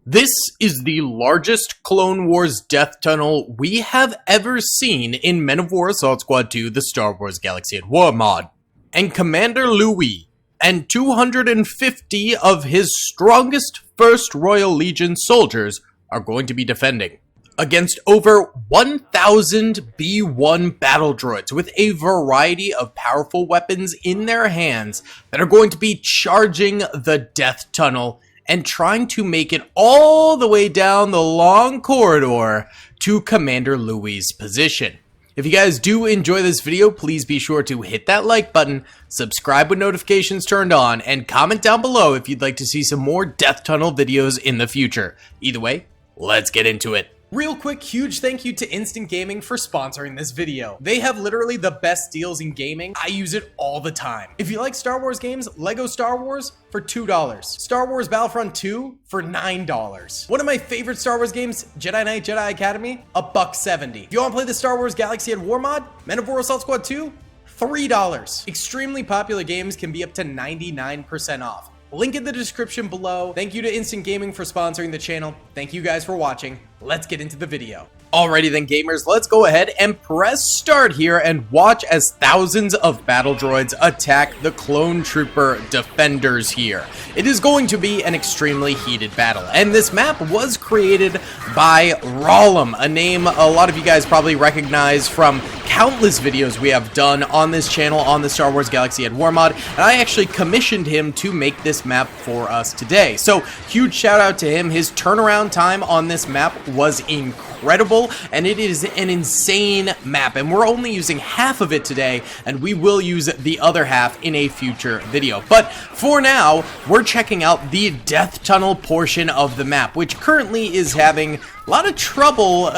This is the largest Clone Wars death tunnel we have ever seen in Men of War Assault Squad 2, the Star Wars Galaxy at War mod. And Commander Louis and 250 of his strongest 1st Royal Legion soldiers are going to be defending against over 1,000 B-1 battle droids with a variety of powerful weapons in their hands that are going to be charging the death tunnel and trying to make it all the way down the long corridor to Commander Louis' position. If you guys do enjoy this video, please be sure to hit that like button, subscribe with notifications turned on, and comment down below if you'd like to see some more Death Tunnel videos in the future. Either way, let's get into it. Real quick, huge thank you to Instant Gaming for sponsoring this video. They have literally the best deals in gaming. I use it all the time. If you like Star Wars games, Lego Star Wars for $2. Star Wars Battlefront 2 for $9. One of my favorite Star Wars games, Jedi Knight Jedi Academy, $1.70. If you want to play the Star Wars Galaxy at War mod, Men of War Assault Squad 2, $3. Extremely popular games can be up to 99% off. Link in the description below. Thank you to Instant Gaming for sponsoring the channel. Thank you guys for watching. Let's get into the video. Alrighty then, gamers, let's go ahead and press start here and watch as thousands of battle droids attack the clone trooper defenders here. It is going to be an extremely heated battle, and this map was created by Rollum, a name a lot of you guys probably recognize from countless videos we have done on this channel on the Star Wars Galaxy at War mod, and I actually commissioned him to make this map for us today. So huge shout out to him. His turnaround time on this map was incredible, and it is an insane map, and we're only using half of it today, and we will use the other half in a future video. But for now, we're checking out the death tunnel portion of the map, which currently is having a lot of trouble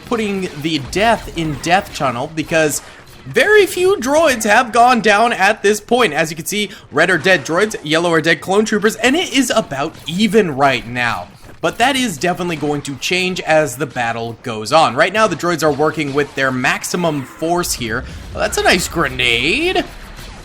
putting the death in death tunnel because very few droids have gone down at this point. As you can see, red are dead droids, yellow are dead clone troopers, and it is about even right now. But that is definitely going to change as the battle goes on. Right now, the droids are working with their maximum force here. Well, that's a nice grenade.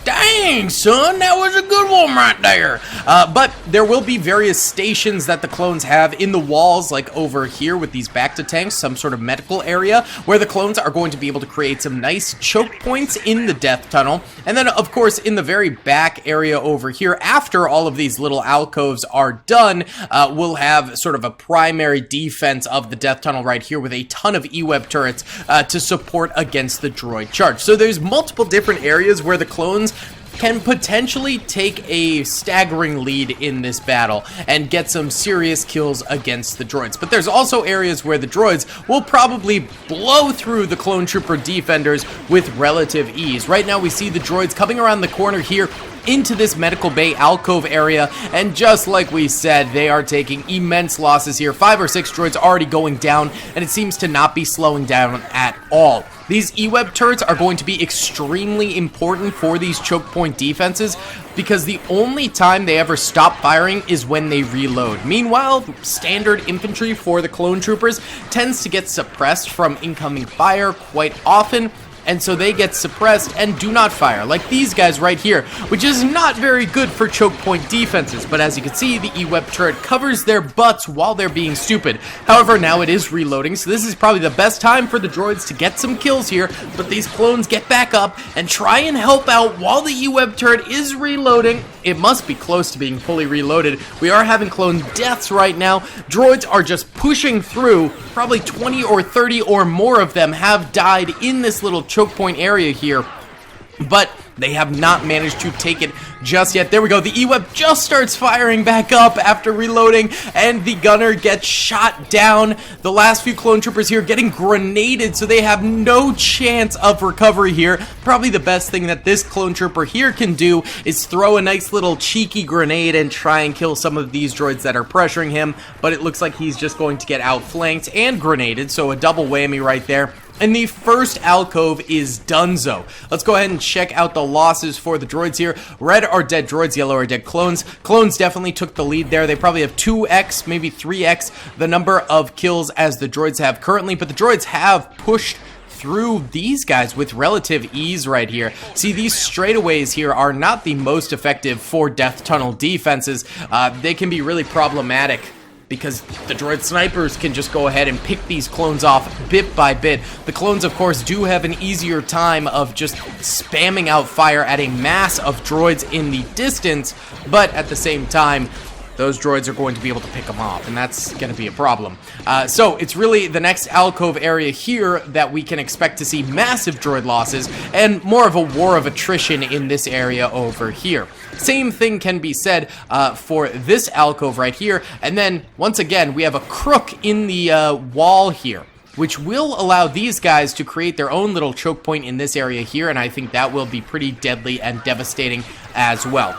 Dang, son, that was a good one right there. But there will be various stations that the clones have in the walls, like over here with these Bacta tanks, some sort of medical area, where the clones are going to be able to create some nice choke points in the death tunnel. And then, of course, in the very back area over here, after all of these little alcoves are done, we'll have sort of a primary defense of the death tunnel right here with a ton of E-Web turrets to support against the droid charge. So there's multiple different areas where the clones can potentially take a staggering lead in this battle and get some serious kills against the droids. But there's also areas where the droids will probably blow through the clone trooper defenders with relative ease. Right now we see the droids coming around the corner here into this medical bay alcove area, and just like we said, they are taking immense losses here. 5 or 6 droids already going down, and it seems to not be slowing down at all. These E-Web turrets are going to be extremely important for these choke point defenses because the only time they ever stop firing is when they reload. Meanwhile, standard infantry for the clone troopers tends to get suppressed from incoming fire quite often, and so they get suppressed and do not fire, like these guys right here, which is not very good for choke point defenses. But as you can see, the E-Web turret covers their butts while they're being stupid. However, now it is reloading, so this is probably the best time for the droids to get some kills here, but these clones get back up and try and help out while the E-Web turret is reloading. It must be close to being fully reloaded. We are having clone deaths right now. Droids are just pushing through. Probably 20 or 30 or more of them have died in this little choke point area here, but they have not managed to take it just yet. There we go. The E-Web just starts firing back up after reloading, and the gunner gets shot down. The last few clone troopers here getting grenaded, so they have no chance of recovery here. Probably the best thing that this clone trooper here can do is throw a nice little cheeky grenade and try and kill some of these droids that are pressuring him, but it looks like he's just going to get outflanked and grenaded, so a double whammy right there. And the first alcove is donezo. Let's go ahead and check out the losses for the droids here. Red are dead droids, yellow are dead clones. Clones definitely took the lead there. They probably have 2x, maybe 3x the number of kills as the droids have currently, but the droids have pushed through these guys with relative ease right here. See, these straightaways here are not the most effective for death tunnel defenses. They can be really problematic because the droid snipers can just go ahead and pick these clones off bit by bit. The clones, of course, do have an easier time of just spamming out fire at a mass of droids in the distance, but at the same time, those droids are going to be able to pick them off, and that's going to be a problem. So it's really the next alcove area here that we can expect to see massive droid losses and more of a war of attrition in this area over here. Same thing can be said for this alcove right here, and then once again we have a crook in the wall here, which will allow these guys to create their own little choke point in this area here, and I think that will be pretty deadly and devastating as well.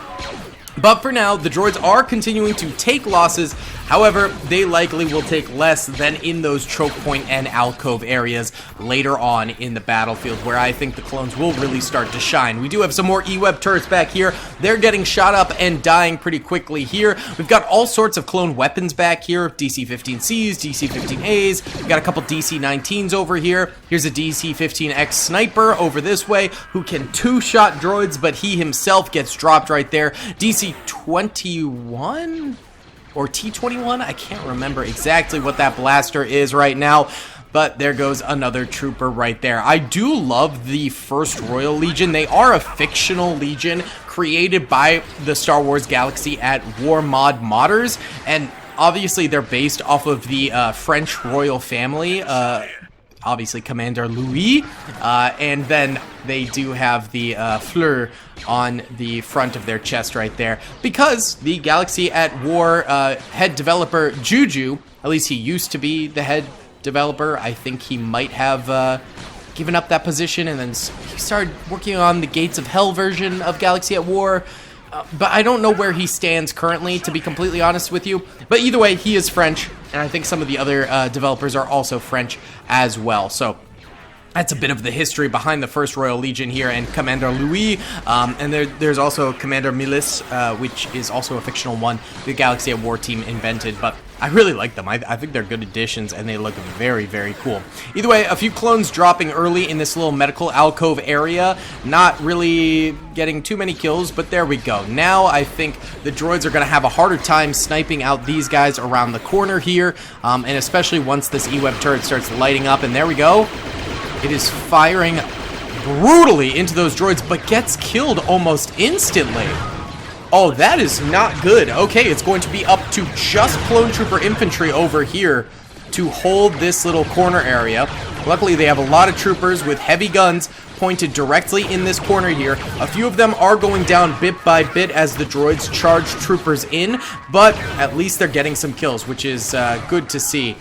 But for now, the droids are continuing to take losses. However, they likely will take less than in those choke point and alcove areas later on in the battlefield, where I think the clones will really start to shine. We do have some more E-Web turrets back here. They're getting shot up and dying pretty quickly here. We've got all sorts of clone weapons back here. DC-15Cs, DC-15As. We've got a couple DC-19s over here. Here's a DC-15X sniper over this way who can two-shot droids, but he himself gets dropped right there. DC-21? Or T-21? I can't remember exactly what that blaster is right now, but there goes another trooper right there. I do love the First Royal Legion. They are a fictional legion created by the Star Wars Galaxy at War modders, and obviously they're based off of the French royal family, obviously Commander Louis, and then they do have the fleur on the front of their chest right there, because the Galaxy at War head developer Juju, at least he used to be the head developer. I think he might have given up that position, and then he started working on the Gates of Hell version of Galaxy at War. But I don't know where he stands currently, to be completely honest with you. But either way, he is French, and I think some of the other developers are also French as well. So that's a bit of the history behind the First Royal Legion here and Commander Louis. And there's also Commander Milice, which is also a fictional one the Galaxy at War team invented. But I really like them. I think they're good additions, and they look very, very cool. Either way, a few clones dropping early in this little medical alcove area. Not really getting too many kills, but there we go. Now I think the droids are going to have a harder time sniping out these guys around the corner here, and especially once this E-Web turret starts lighting up, and there we go. It is firing brutally into those droids, but gets killed almost instantly. Oh, that is not good. Okay, it's going to be up to just clone trooper infantry over here to hold this little corner area. Luckily, they have a lot of troopers with heavy guns pointed directly in this corner here. A few of them are going down bit by bit as the droids charge troopers in, but at least they're getting some kills, which is good to see.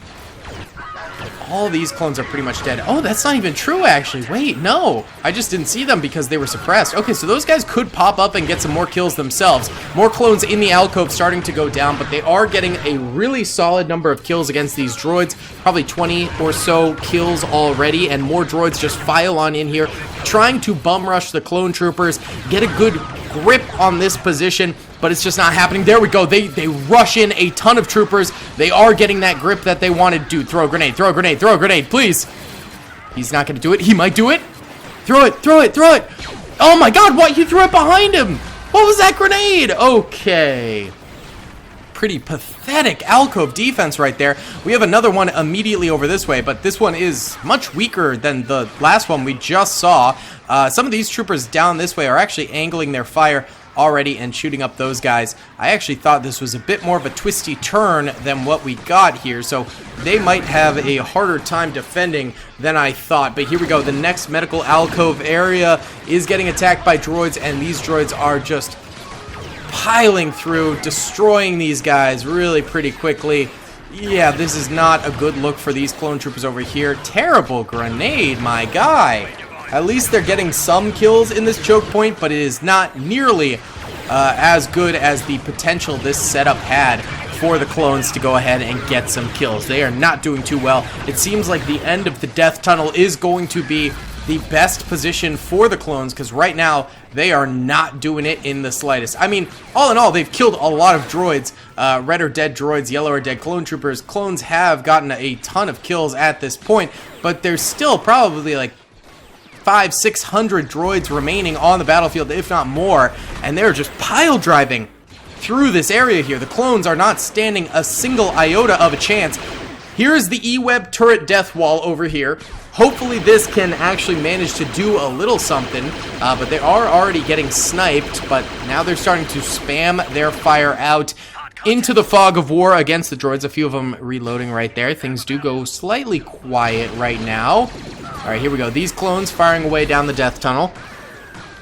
All these clones are pretty much dead. Oh, that's not even true, actually. Wait, no. I just didn't see them because they were suppressed. Okay, so those guys could pop up and get some more kills themselves. More clones in the alcove starting to go down, but they are getting a really solid number of kills against these droids. Probably 20 or so kills already, and more droids just file on in here, trying to bum rush the clone troopers, get a good grip on this position, but it's just not happening. There we go. They rush in a ton of troopers. They are getting that grip that they wanted. Dude, throw a grenade, throw a grenade, throw a grenade, please. He's not going to do it. He might do it. Throw it, throw it, throw it. Oh my god, what? You threw it behind him. What was that grenade? Okay. Pretty pathetic alcove defense right there. We have another one immediately over this way, but this one is much weaker than the last one we just saw. Some of these troopers down this way are actually angling their fire already and shooting up those guys. I actually thought this was a bit more of a twisty turn than what we got here, so they might have a harder time defending than I thought. But here we go. The next medical alcove area is getting attacked by droids, and these droids are just piling through, destroying these guys really pretty quickly. Yeah, this is not a good look for these clone troopers over here. Terrible grenade, my guy. At least they're getting some kills in this choke point, but it is not nearly as good as the potential this setup had for the clones to go ahead and get some kills. They are not doing too well. It seems like the end of the death tunnel is going to be the best position for the clones, because right now they are not doing it in the slightest. I mean, all in all, they've killed a lot of droids. Red or dead droids, yellow or dead clone troopers. Clones have gotten a ton of kills at this point, but there's still probably like 500-600 droids remaining on the battlefield, if not more, and they're just pile driving through this area here. The clones are not standing a single iota of a chance. Here's the E-Web turret death wall over here. Hopefully this can actually manage to do a little something, but they are already getting sniped, but now they're starting to spam their fire out into the fog of war against the droids. A few of them reloading right there. Things do go slightly quiet right now. All right, here we go. These clones firing away down the death tunnel.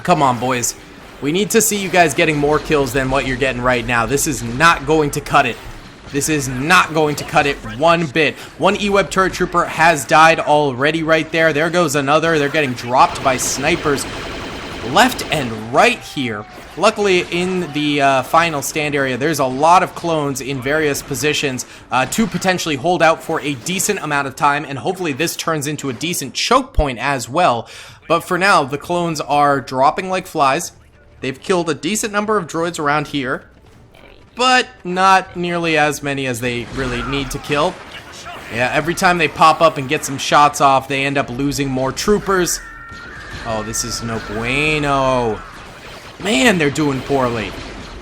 Come on, boys. We need to see you guys getting more kills than what you're getting right now. This is not going to cut it. This is not going to cut it one bit. One E-Web turret trooper has died already right there. There goes another. They're getting dropped by snipers left and right here. Luckily, in the final stand area, there's a lot of clones in various positions to potentially hold out for a decent amount of time, and hopefully this turns into a decent choke point as well. But for now, the clones are dropping like flies. They've killed a decent number of droids around here, but not nearly as many as they really need to kill. Yeah, every time they pop up and get some shots off, they end up losing more troopers. Oh, this is no bueno. Man, they're doing poorly.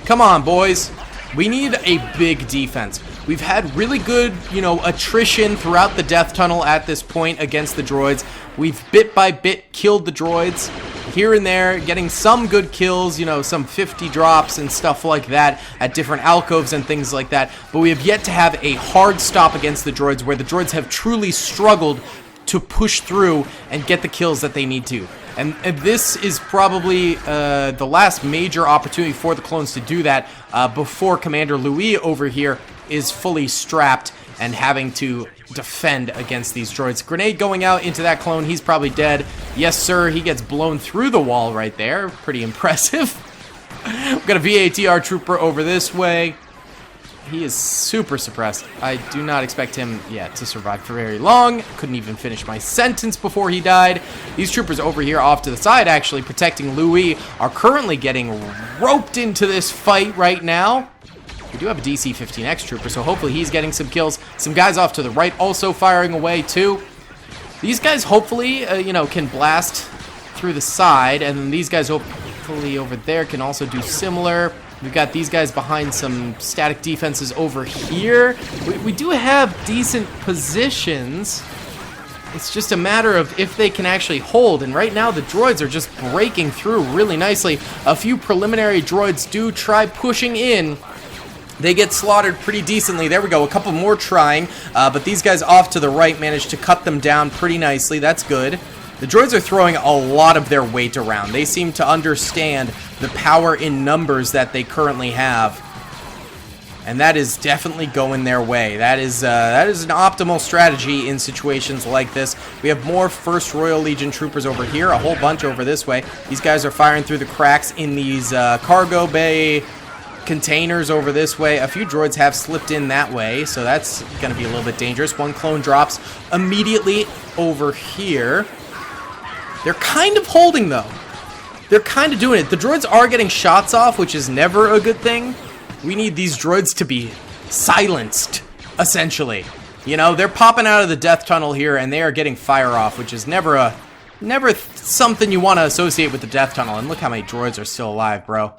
Come on, boys. We need a big defense. We've had really good, attrition throughout the death tunnel at this point against the droids. We've bit by bit killed the droids here and there, getting some good kills, some 50 drops and stuff like that at different alcoves and things like that. But we have yet to have a hard stop against the droids where the droids have truly struggled to push through and get the kills that they need to. And this is probably the last major opportunity for the clones to do that before Commander Louis over here is fully strapped and having to defend against these droids. Grenade going out into that clone. He's probably dead. Yes, sir. He gets blown through the wall right there. Pretty impressive. We've got a VATR trooper over this way. He is super suppressed. I do not expect him, to survive for very long. Couldn't even finish my sentence before he died. These troopers over here off to the side, actually protecting Louis, are currently getting roped into this fight right now. We do have a DC-15X trooper, so hopefully he's getting some kills. Some guys off to the right also firing away, too. These guys hopefully, can blast through the side, and then these guys hopefully over there can also do similar. We've got these guys behind some static defenses over here. We do have decent positions. It's just a matter of if they can actually hold. And right now, the droids are just breaking through really nicely. A few preliminary droids do try pushing in. They get slaughtered pretty decently. There we go. A couple more trying. But these guys off to the right managed to cut them down pretty nicely. That's good. The droids are throwing a lot of their weight around. They seem to understand the power in numbers that they currently have. And that is definitely going their way. That is an optimal strategy in situations like this. We have more 1st Royal Legion troopers over here, a whole bunch over this way. These guys are firing through the cracks in these cargo bay containers over this way. A few droids have slipped in that way, so that's going to be a little bit dangerous. One clone drops immediately over here. They're kind of holding, though. They're kind of doing it. The droids are getting shots off, which is never a good thing. We need these droids to be silenced, essentially. They're popping out of the death tunnel here, and they are getting fire off, which is never something you want to associate with the death tunnel. And look how many droids are still alive, bro.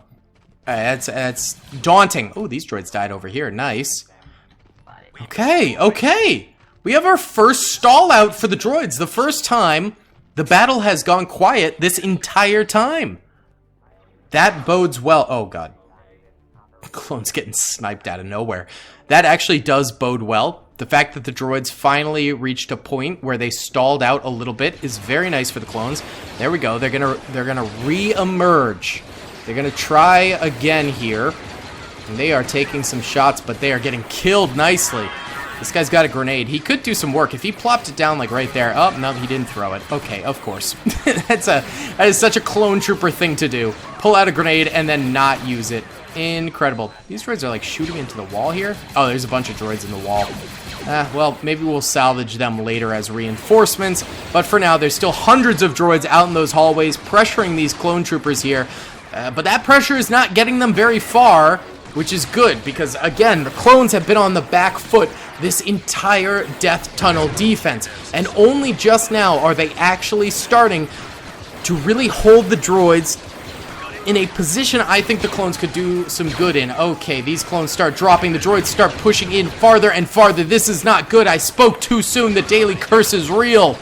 That's daunting. Oh, these droids died over here. Nice. Okay. We have our first stall out for the droids. The first time the battle has gone quiet this entire time. That bodes well. Oh, God. Clone's getting sniped out of nowhere. That actually does bode well. The fact that the droids finally reached a point where they stalled out a little bit is very nice for the clones. There we go. They're gonna re-emerge. They're gonna try again here. And they are taking some shots, but they are getting killed nicely. This guy's got a grenade. He could do some work if he plopped it down like right there. Oh, no, he didn't throw it. Okay, of course. That is such a clone trooper thing to do. Pull out a grenade and then not use it. Incredible. These droids are like shooting into the wall here. Oh, there's a bunch of droids in the wall. Well, maybe we'll salvage them later as reinforcements. But for now, there's still hundreds of droids out in those hallways pressuring these clone troopers here. But that pressure is not getting them very far, which is good because, again, the clones have been on the back foot this entire death tunnel defense. And only just now are they actually starting to really hold the droids in a position I think the clones could do some good in. Okay, these clones start dropping. The droids start pushing in farther and farther. This is not good. I spoke too soon. The daily curse is real.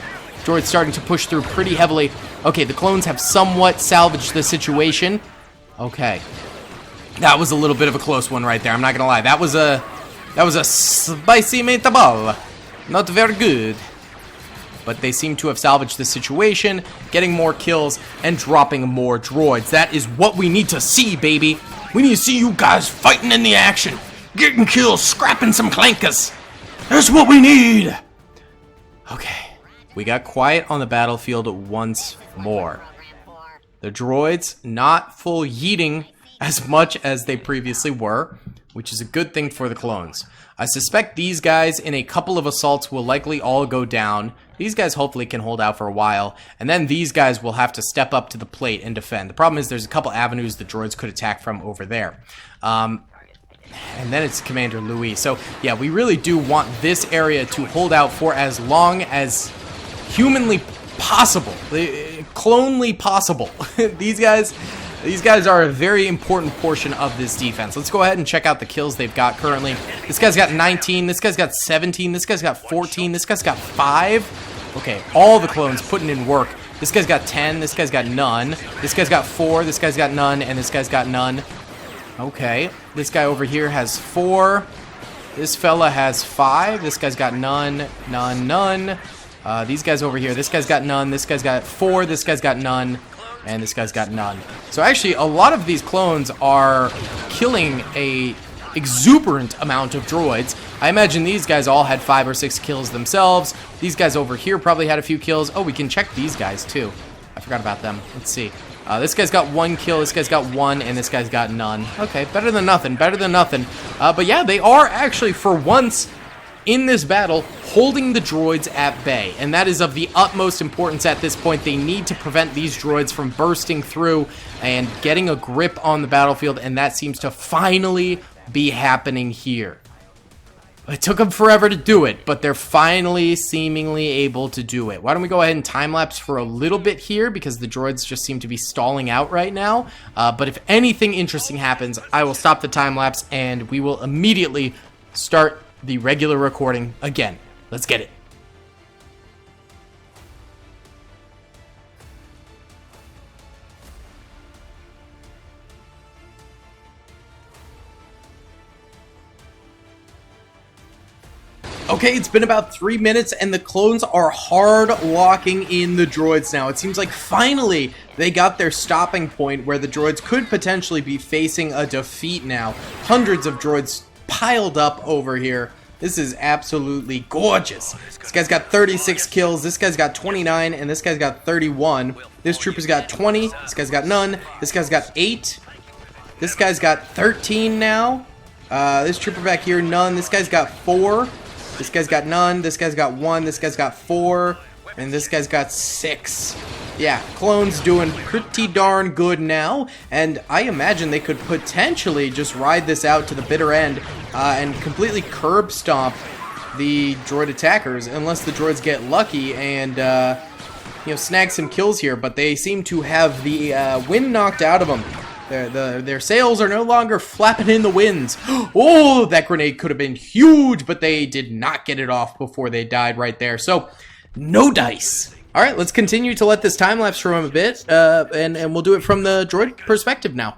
Droids starting to push through pretty heavily. Okay, the clones have somewhat salvaged the situation. Okay. That was a little bit of a close one right there. I'm not gonna lie. That was a spicy meatball. Not very good. But they seem to have salvaged the situation, getting more kills and dropping more droids. That is what we need to see, baby. We need to see you guys fighting in the action, getting kills, scrapping some clankers. That's what we need. Okay, we got quiet on the battlefield once more. The droids not full yeeting as much as they previously were, which is a good thing for the clones. I suspect these guys in a couple of assaults will likely all go down. These guys hopefully can hold out for a while, and then these guys will have to step up to the plate and defend. The problem is there's a couple avenues the droids could attack from over there. And then it's Commander Louis. So yeah, we really do want this area to hold out for as long as humanly possible, clonely possible. These guys are a very important portion of this defense. Let's go ahead and check out the kills they've got currently. This guy's got 19, this guy's got 17, this guy's got 14, this guy's got 5. Okay, all the clones putting in work. This guy's got 10, this guy's got none. This guy's got 4, this guy's got none, and this guy's got none. Okay, this guy over here has 4. This fella has 5. This guy's got none, none, none. These guys over here, this guy's got none, this guy's got 4, this guy's got none. And this guy's got none. So actually, a lot of these clones are killing a exuberant amount of droids. I imagine these guys all had 5 or 6 kills themselves. These guys over here probably had a few kills. Oh, we can check these guys too. I forgot about them. Let's see. This guy's got 1 kill, this guy's got 1, and this guy's got none. Okay, better than nothing, better than nothing. But yeah, they are actually, for once in this battle, holding the droids at bay, and that is of the utmost importance at this point. They need to prevent these droids from bursting through and getting a grip on the battlefield, and that seems to finally be happening here. It took them forever to do it, but they're finally seemingly able to do it. Why don't we go ahead and time-lapse for a little bit here, because the droids just seem to be stalling out right now. But if anything interesting happens, I will stop the time-lapse, and we will immediately start the regular recording again. Let's get it. Okay, it's been about 3 minutes and the clones are hard locking in the droids now. It seems like finally they got their stopping point where the droids could potentially be facing a defeat now. Hundreds of droids piled up over here. This is absolutely gorgeous. This guy's got 36 kills, this guy's got 29, and this guy's got 31. This trooper's got 20, this guy's got none, this guy's got 8. This guy's got 13 now. This trooper back here, none. This guy's got 4. This guy's got none, this guy's got 1, this guy's got 4, and this guy's got 6. Yeah, clones doing pretty darn good now, and I imagine they could potentially just ride this out to the bitter end and completely curb stomp the droid attackers, unless the droids get lucky and snag some kills here. But they seem to have the wind knocked out of them. Their sails are no longer flapping in the winds. Oh, that grenade could have been huge, but they did not get it off before they died right there. So, no dice. All right, let's continue to let this time-lapse from a bit, and we'll do it from the droid perspective now.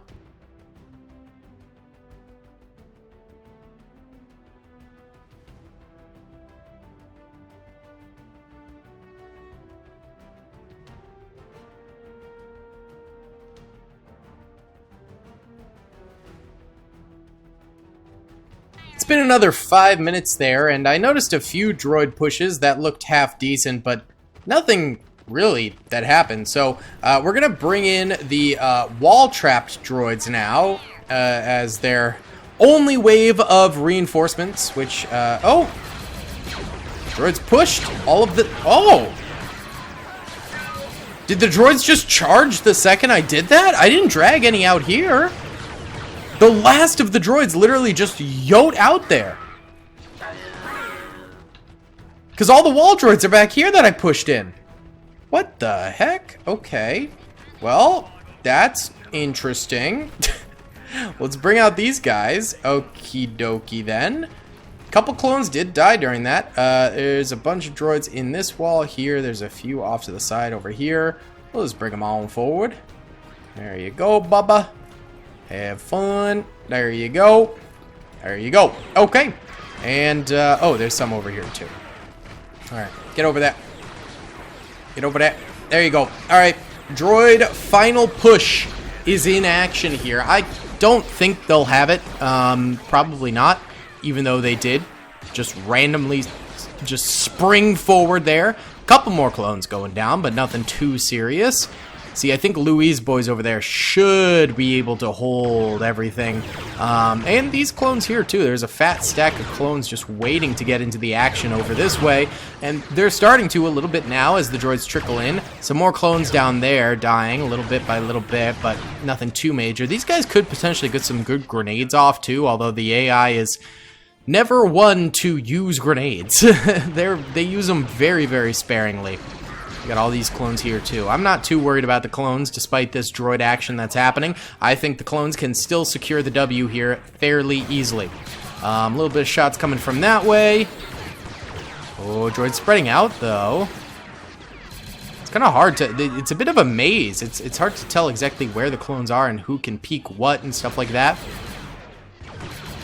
It's been another 5 minutes there, and I noticed a few droid pushes that looked half decent, but nothing really that happened. So we're gonna bring in the wall-trapped droids now as their only wave of reinforcements, which oh, droids pushed all of the... Oh, did the droids just charge the second I did that? I didn't drag any out here. The last of the droids literally just yote out there. Because all the wall droids are back here that I pushed in. What the heck? Okay. Well, That's interesting. Let's bring out these guys. Okie dokie then. Couple clones did die during that. There's a bunch of droids in this wall here. There's a few off to the side over here. We'll just bring them on forward. There you go, Bubba. Have fun. There you go. There you go. Okay. And, oh, there's some over here, too. Alright, get over there. Get over there. There you go. Alright, droid final push is in action here. I don't think they'll have it. Probably not. Even though they did just randomly just spring forward there. Couple more clones going down, but nothing too serious. See, I think Louis' boys over there should be able to hold everything. And these clones here, too. There's a fat stack of clones just waiting to get into the action over this way. And they're starting to a little bit now as the droids trickle in. Some more clones down there dying a little bit by little bit, but nothing too major. These guys could potentially get some good grenades off, too, although the AI is never one to use grenades. They use them very, very sparingly. We got all these clones here too. I'm not too worried about the clones despite this droid action that's happening. I think the clones can still secure the W here fairly easily. A little bit of shots coming from that way. Oh, droid spreading out though. It's kind of hard to, it's a bit of a maze. It's hard to tell exactly where the clones are and who can peek what and stuff like that.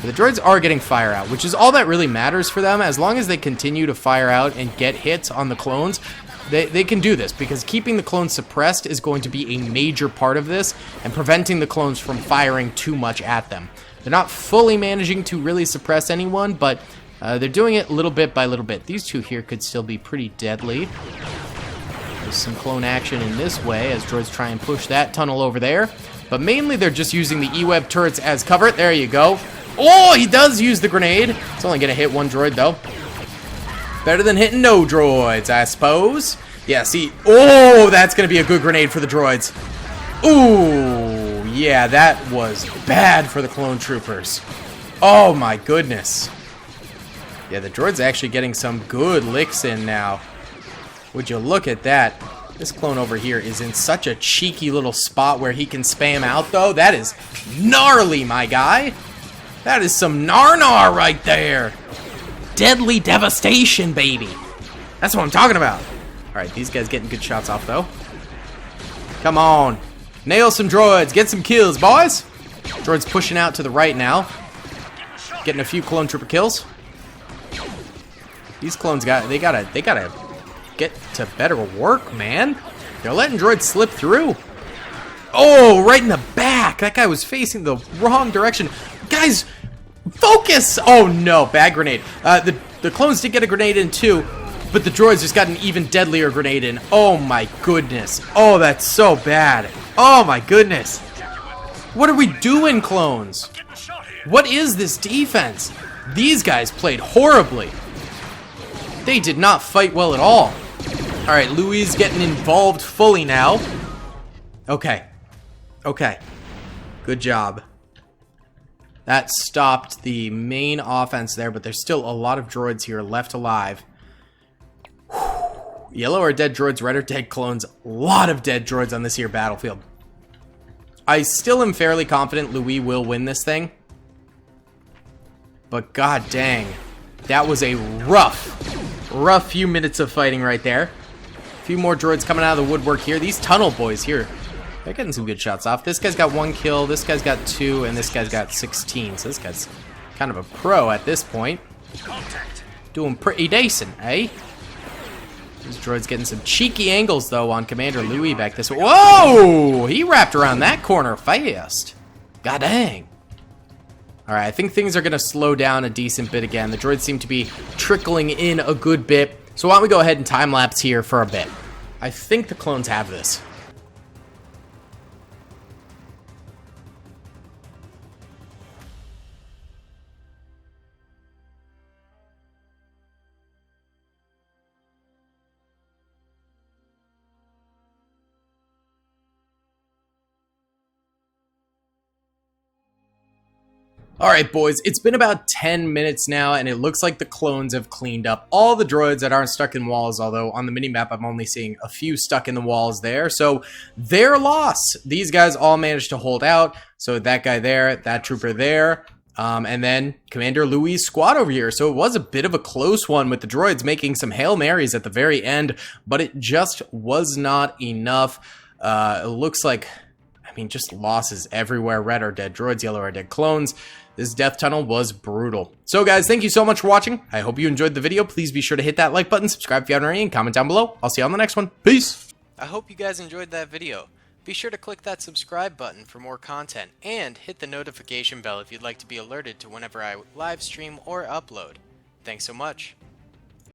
But the droids are getting fire out, which is all that really matters for them. As long as they continue to fire out and get hits on the clones, they can do this, because keeping the clones suppressed is going to be a major part of this, and preventing the clones from firing too much at them. They're not fully managing to really suppress anyone, but they're doing it little bit by little bit. These two here could still be pretty deadly. There's some clone action in this way as droids try and push that tunnel over there. But mainly they're just using the E-Web turrets as cover. There you go. Oh, he does use the grenade. It's only going to hit one droid, though. Better than hitting no droids, I suppose. Yeah, see. Oh, that's going to be a good grenade for the droids. Ooh, yeah, that was bad for the clone troopers. Oh, my goodness. Yeah, the droid's actually getting some good licks in now. Would you look at that? This clone over here is in such a cheeky little spot where he can spam out, though. That is gnarly, my guy. That is some nar right there. Deadly devastation, baby. That's what I'm talking about. All right, these guys getting good shots off, though. Come on. Nail some droids. Get some kills, boys. Droids pushing out to the right now. Getting a few clone trooper kills. These clones they gotta get to better work, man. They're letting droids slip through. Oh, right in the back. That guy was facing the wrong direction. Guys, focus! Oh no, bad grenade. The clones did get a grenade in too, but the droids just got an even deadlier grenade in. Oh my goodness. Oh, that's so bad. Oh my goodness. What are we doing, clones? What is this defense? These guys played horribly. They did not fight well at all. Alright, Louis getting involved fully now. Okay. Okay. Good job. That stopped the main offense there, but there's still a lot of droids here left alive. Whew. Yellow are dead droids, red are dead clones. A lot of dead droids on this here battlefield. I still am fairly confident Louis will win this thing. But god dang. That was a rough few minutes of fighting right there. A few more droids coming out of the woodwork here. These tunnel boys here, they're getting some good shots off. This guy's got 1 kill, this guy's got 2, and this guy's got 16. So this guy's kind of a pro at this point. Doing pretty decent, eh? This droid's getting some cheeky angles, though, on Commander Louis back this way. Whoa! He wrapped around that corner fast. God dang. Alright, I think things are going to slow down a decent bit again. The droids seem to be trickling in a good bit. So why don't we go ahead and time-lapse here for a bit. I think the clones have this. Alright boys, it's been about 10 minutes now, and it looks like the clones have cleaned up all the droids that aren't stuck in walls, although on the minimap I'm only seeing a few stuck in the walls there, so their loss. These guys all managed to hold out, so that guy there, that trooper there, and then Commander Louis' squad over here. So it was a bit of a close one with the droids making some Hail Marys at the very end, but it just was not enough. It looks like, I mean, just losses everywhere. Red are dead droids, yellow are dead clones. This death tunnel was brutal. So guys, thank you so much for watching. I hope you enjoyed the video. Please be sure to hit that like button, subscribe if you haven't already, and comment down below. I'll see you on the next one. Peace! I hope you guys enjoyed that video. Be sure to click that subscribe button for more content, and hit the notification bell if you'd like to be alerted to whenever I live stream or upload. Thanks so much.